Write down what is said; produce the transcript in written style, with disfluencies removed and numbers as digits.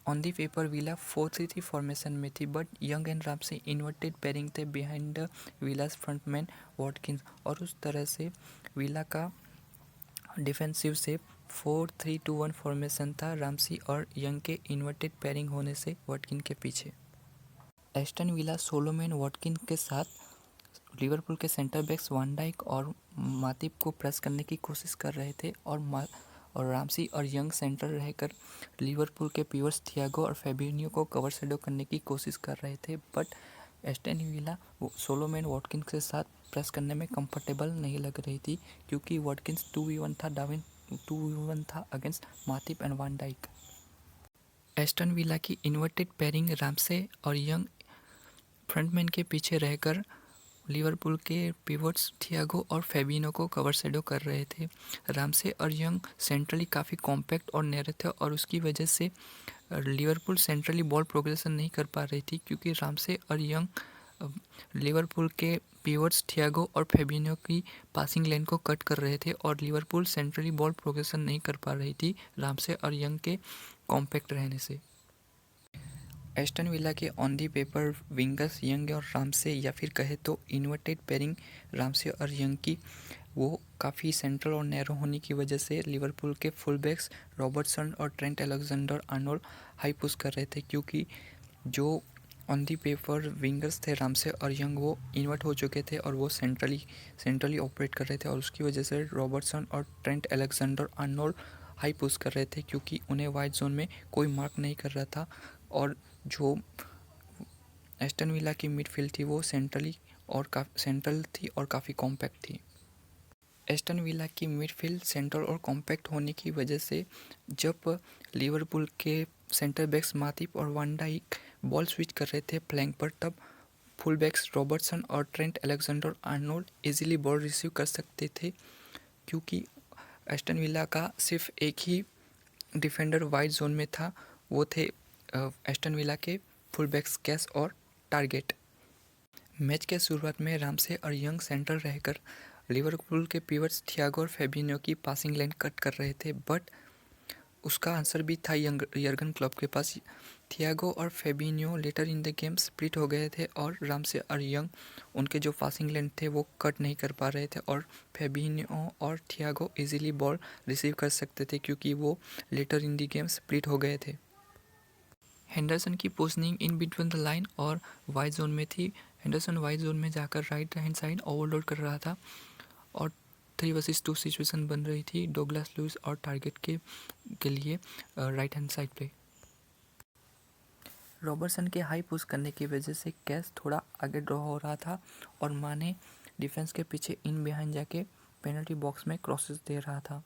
On the paper villa 4-3-3 formation में थी, but young and Ramsay inverted pairing थे behind विलास frontman Watkins, और उस तरह से विला का डिफेंसिव से 4-3-2-1 फॉर्मेशन था रामसी और यंग के इन्वर्टेड पेयरिंग होने से वॉटकिन के पीछे। एस्टन विला सोलोमन वॉटकिन के साथ लिवरपूल के सेंटर बैक्स वान डाइक और मातिब को प्रेस करने की कोशिश कर रहे थे, और रामसी और यंग सेंटर रहकर लिवरपूल के पिवर्स थियागो और फैबिनियो को कवर शेडो करने की कोशिश कर रहे थे। But Aston villa Solomon Watkins के साथ प्रेस करने में कंफर्टेबल नहीं लग रही थी, क्योंकि वॉटकिंस 2v1 था, डार्विन 2v1 था against Matip and Van Dijk. Aston Villa की इन्वर्टेड पेयरिंग रामसे और यंग फ्रंटमैन के पीछे रहकर लिवरपूल के पिवट्स थियागो और फैबिनो को कवर शेडो कर रहे थे। रामसे और यंग सेंट्रली काफ़ी कॉम्पैक्ट और नैरो थे, और उसकी वजह से लिवरपूल सेंट्रली बॉल प्रोग्रेशन नहीं कर पा रही थी, क्योंकि रामसे और यंग लिवरपूल के पिवट्स थियागो और फैबिनो की पासिंग लेन को कट कर रहे थे, और लिवरपूल सेंट्रली बॉल प्रोग्रेशन नहीं कर पा रही थी रामसे और यंग के कॉम्पैक्ट रहने से। एस्टन विला के on the paper wingers young और रामसे, या फिर कहे तो इन्वर्टेड पेयरिंग रामसे और यंग की, वो काफ़ी सेंट्रल और नैरो होने की वजह से लिवरपूल के फुल बैक्स रॉबर्टसन और Trent Alexander Arnold high push कर रहे थे, क्योंकि जो ऑन दी पेपर विंगर्स थे रामसे और यंग वो इन्वर्ट हो चुके थे और वो सेंट्रली ऑपरेट कर रहे थे, और उसकी वजह से रॉबर्टसन और Trent Alexander Arnold high push कर रहे थे, क्योंकि उन्हें वाइड जोन में कोई मार्क नहीं कर रहा था। और जो एस्टन विला की मिडफील्ड थी वो सेंट्रल थी और काफ़ी कॉम्पैक्ट थी। एस्टन विला की मिडफील्ड सेंट्रल और कॉम्पैक्ट होने की वजह से जब लिवरपूल के सेंटर बैक्स मातिब और वान डाइक बॉल स्विच कर रहे थे फ्लैंक पर, तब फुल बैक्स रॉबर्टसन और Trent Alexander Arnold easily ball receive कर सकते थे, क्योंकि एस्टन विला का सिर्फ एक ही डिफेंडर वाइड जोन में था, वो थे एस्टन विला के फुल बैक्स कैश और टारगेट। मैच के शुरुआत में रामसे और यंग सेंटर रहकर लिवरपूल के पिवट्स थियागो और फैबिनो की पासिंग लाइन कट कर रहे थे, बट उसका आंसर भी था यर्गन क्लॉप के पास। थियागो और Fabinho later in the game split हो गए थे, और रामसे और यंग उनके जो पासिंग लाइन थे वो कट नहीं कर पा रहे थे, और फैबिनो और थियागो इजीली बॉल रिसीव कर सकते थे, क्योंकि वो later in the game split हो गए थे। हेंडरसन की positioning in between the line और वाइड जोन में थी। हेंडरसन वाइड जोन में जाकर राइट हैंड साइड ओवरलोड कर रहा था, और 3 वर्सेस 2 सिचुएशन बन रही थी डोगलास लुइस और टारगेट के लिए राइट हैंड साइड पे। रॉबर्टसन के हाई पुश करने की वजह से कैश थोड़ा आगे ड्रॉ हो रहा था, और माने डिफेंस के पीछे इन बिहाइंड जाके पेनल्टी बॉक्स में क्रॉसेस दे रहा था।